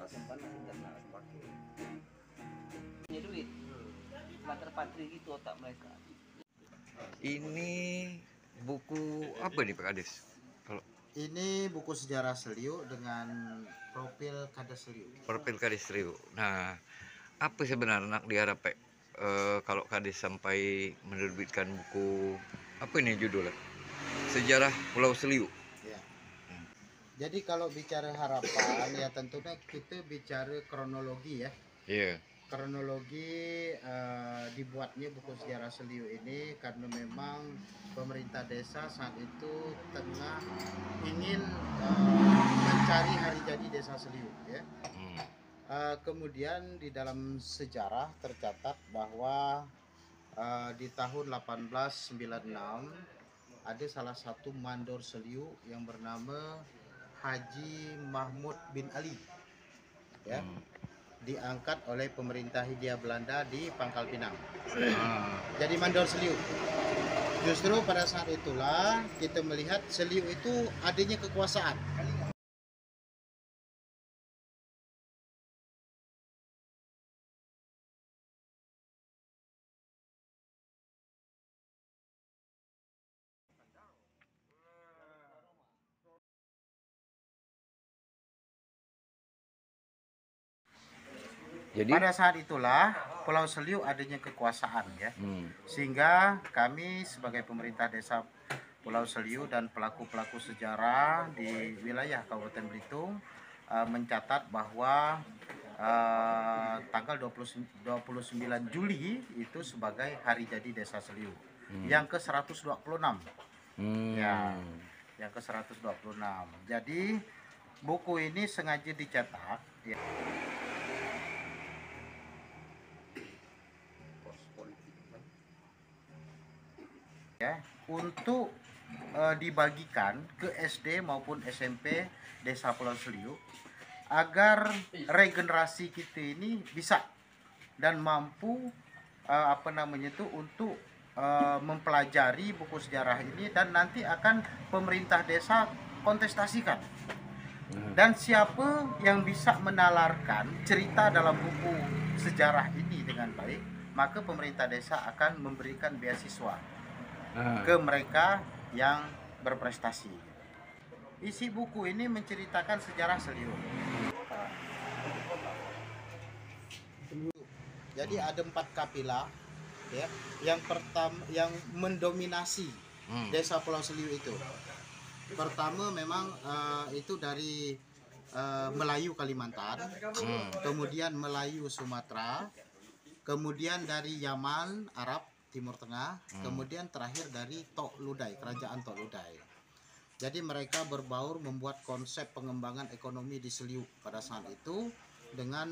simpan dan harus pakai. Punya duit. Patri gitu otak mereka. Ini buku apa nih Pak Kades? Kalau Ini buku sejarah Seliu dengan profil Kades Seliu. profil Kades Riu. Nah, apa sebenarnya nak diharap Pak? Kalau Kades sampai menerbitkan buku apa ini judulnya? Sejarah Pulau Seliu. Ya. Jadi kalau bicara harapan ya tentunya kita bicara kronologi ya. Iya. Kronologi dibuatnya buku sejarah Seliu ini karena memang pemerintah desa saat itu tengah ingin mencari hari jadi desa Seliu ya. Kemudian di dalam sejarah tercatat bahwa di tahun 1896 ada salah satu mandor Seliu yang bernama Haji Mahmud bin Ali ya. Diangkat oleh pemerintah Hindia Belanda di Pangkal Pinang. Jadi mandor Seliu. Justru pada saat itulah kita melihat Seliu itu adanya kekuasaan. Jadi pada saat itulah Pulau Seliu adanya kekuasaan ya. Sehingga kami sebagai pemerintah desa Pulau Seliu dan pelaku-pelaku sejarah di wilayah Kabupaten Belitung mencatat bahwa tanggal 29 Juli itu sebagai hari jadi desa Seliu yang ke-126. Ya, yang ke-126. Jadi buku ini sengaja dicetak ya. Ya, untuk dibagikan ke SD maupun SMP Desa Pulau Seliu agar regenerasi kita ini bisa dan mampu untuk mempelajari buku sejarah ini dan nanti akan pemerintah desa kontestasikan. Dan siapa yang bisa menalarkan cerita dalam buku sejarah ini dengan baik, maka pemerintah desa akan memberikan beasiswa ke mereka yang berprestasi. Isi buku ini menceritakan sejarah Seliu. Jadi ada 4 kapilah ya. Yang pertama yang mendominasi desa Pulau Seliu itu. Pertama memang itu dari Melayu Kalimantan, kemudian Melayu Sumatera, kemudian dari Yaman Arab Timur Tengah, kemudian terakhir dari Tok Ludai, kerajaan Tok Ludai. Jadi mereka berbaur membuat konsep pengembangan ekonomi di Seliu pada saat itu dengan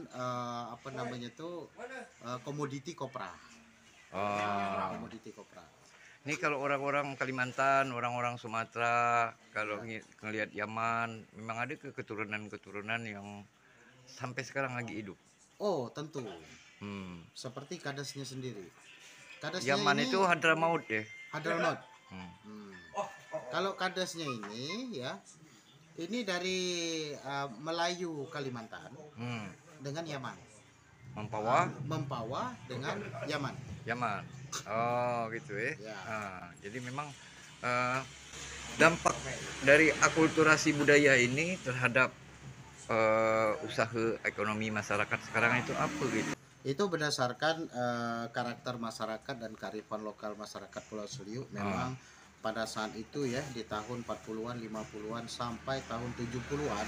komoditi kopra. Komoditi kopra. ini kalau orang-orang Kalimantan, orang-orang Sumatera, kalau ngelihat Yaman, memang ada keturunan-keturunan yang sampai sekarang lagi hidup. Oh, tentu. Seperti Kadesnya sendiri. Kadesnya Yaman ini itu Hadramaut ya. Hadramaut. Kalau Kadesnya ini ya, ini dari Melayu Kalimantan dengan Yaman. Mempawa dengan Yaman. Oh gitu ya. Ya. Jadi memang dampak dari akulturasi budaya ini terhadap usaha ekonomi masyarakat sekarang itu apa gitu? Itu berdasarkan karakter masyarakat dan kearifan lokal masyarakat Pulau Seliu. Memang pada saat itu ya, di tahun 40-an, 50-an sampai tahun 70-an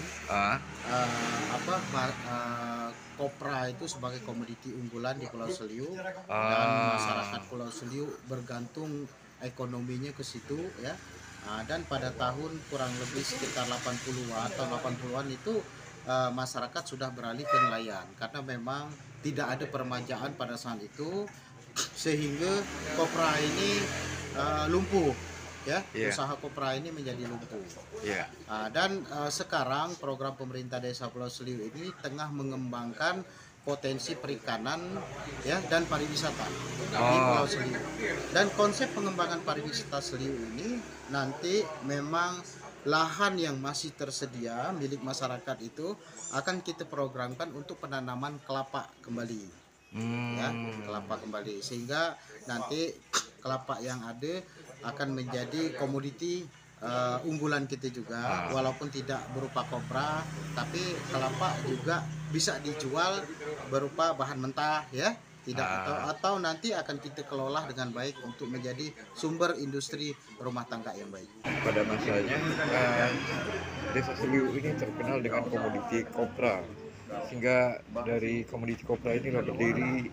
kopra itu sebagai komoditi unggulan di Pulau Seliu, dan masyarakat Pulau Seliu bergantung ekonominya ke situ ya. Dan pada tahun kurang lebih sekitar 80-an, tahun 80-an itu masyarakat sudah beralih ke nelayan karena memang tidak ada permajaan pada saat itu, sehingga kopra ini lumpuh ya. Usaha kopra ini menjadi lumpuh. Dan sekarang program pemerintah desa Pulau Seliu ini tengah mengembangkan potensi perikanan ya dan pariwisata di Pulau Seliu. Dan konsep pengembangan pariwisata Seliu ini nanti memang lahan yang masih tersedia milik masyarakat itu akan kita programkan untuk penanaman kelapa kembali, ya, kelapa kembali, sehingga nanti kelapa yang ada akan menjadi komoditi unggulan kita juga, walaupun tidak berupa kopra, tapi kelapa juga bisa dijual berupa bahan mentah, ya. Tidak, atau nanti akan kita kelola dengan baik untuk menjadi sumber industri rumah tangga yang baik. Pada masanya Desa Seliu ini terkenal dengan komoditi kopra, sehingga dari komoditi kopra inilah berdiri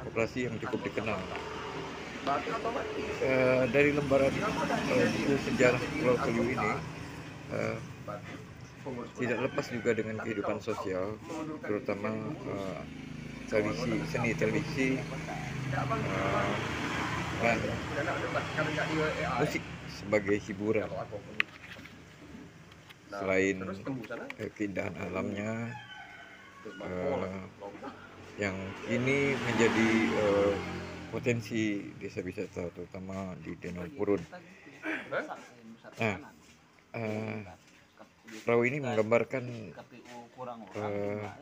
koperasi yang cukup dikenal. Dari lembaran buku sejarah Pulau Seliu ini tidak lepas juga dengan kehidupan sosial, terutama seni tradisi dan musik sebagai hiburan. Selain keindahan alamnya yang ini menjadi potensi desa wisata, terutama di Danau Purun. Nah, perahu ini menggambarkan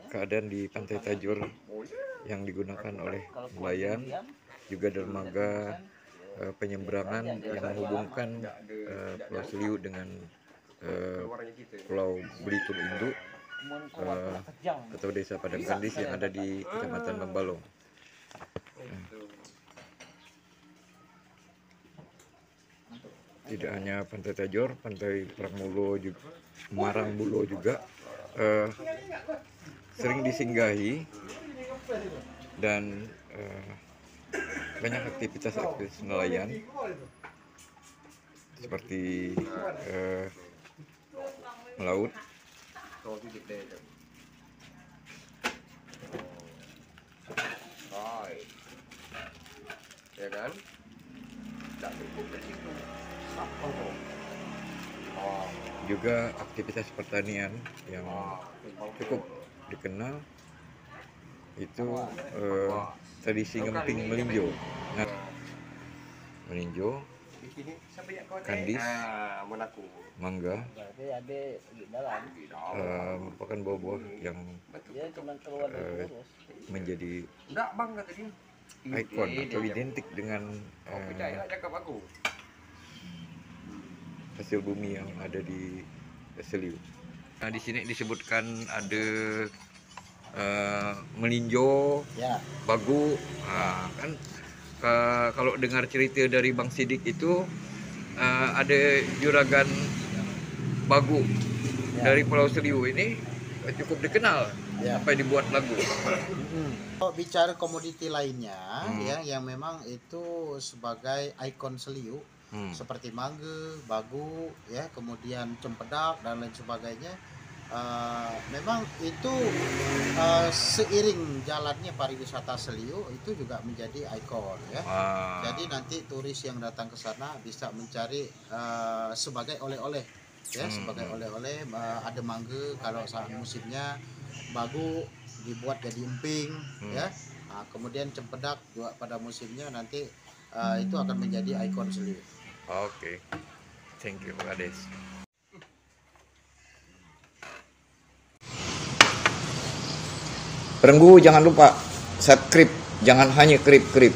keadaan di Pantai Tajur yang digunakan oleh nelayan, juga dermaga penyeberangan yang menghubungkan Pulau Seliu dengan Pulau Belitung Induk atau Desa Padang Kandis yang ada di Kecamatan Lembalong. Tidak hanya Pantai Tajur, Pantai Prangmulo juga, Marangbulo juga sering disinggahi, dan banyak aktivitas nelayan seperti melaut, ya kan? juga aktivitas pertanian yang cukup dikenal itu tradisi ngemping melinjo. Nah, melinjo, kandis, mangga merupakan buah-buah yang menjadi ikon atau identik dengan hasil bumi yang ada di Seliu. Nah, di sini disebutkan ada melinjo, Ya. bagu. Nah, kan kalau dengar cerita dari Bang Sidik itu ada juragan bagu dari Pulau Seliu ini cukup dikenal, Ya. sampai dibuat lagu. Kalau bicara komoditi lainnya, ya, yang memang itu sebagai ikon Seliu, seperti mangga, bagu, ya, kemudian cempedak dan lain sebagainya, memang itu seiring jalannya pariwisata Seliu itu juga menjadi ikon, ya. Jadi nanti turis yang datang ke sana bisa mencari sebagai oleh-oleh, ya, sebagai oleh-oleh. Ada mangga kalau saat musimnya, bagu dibuat jadi emping, ya. Nah, kemudian cempedak juga pada musimnya nanti itu akan menjadi ikon Seliu. Oke, thank you Kades. Perenggu, jangan lupa subscribe, jangan hanya krip-krip.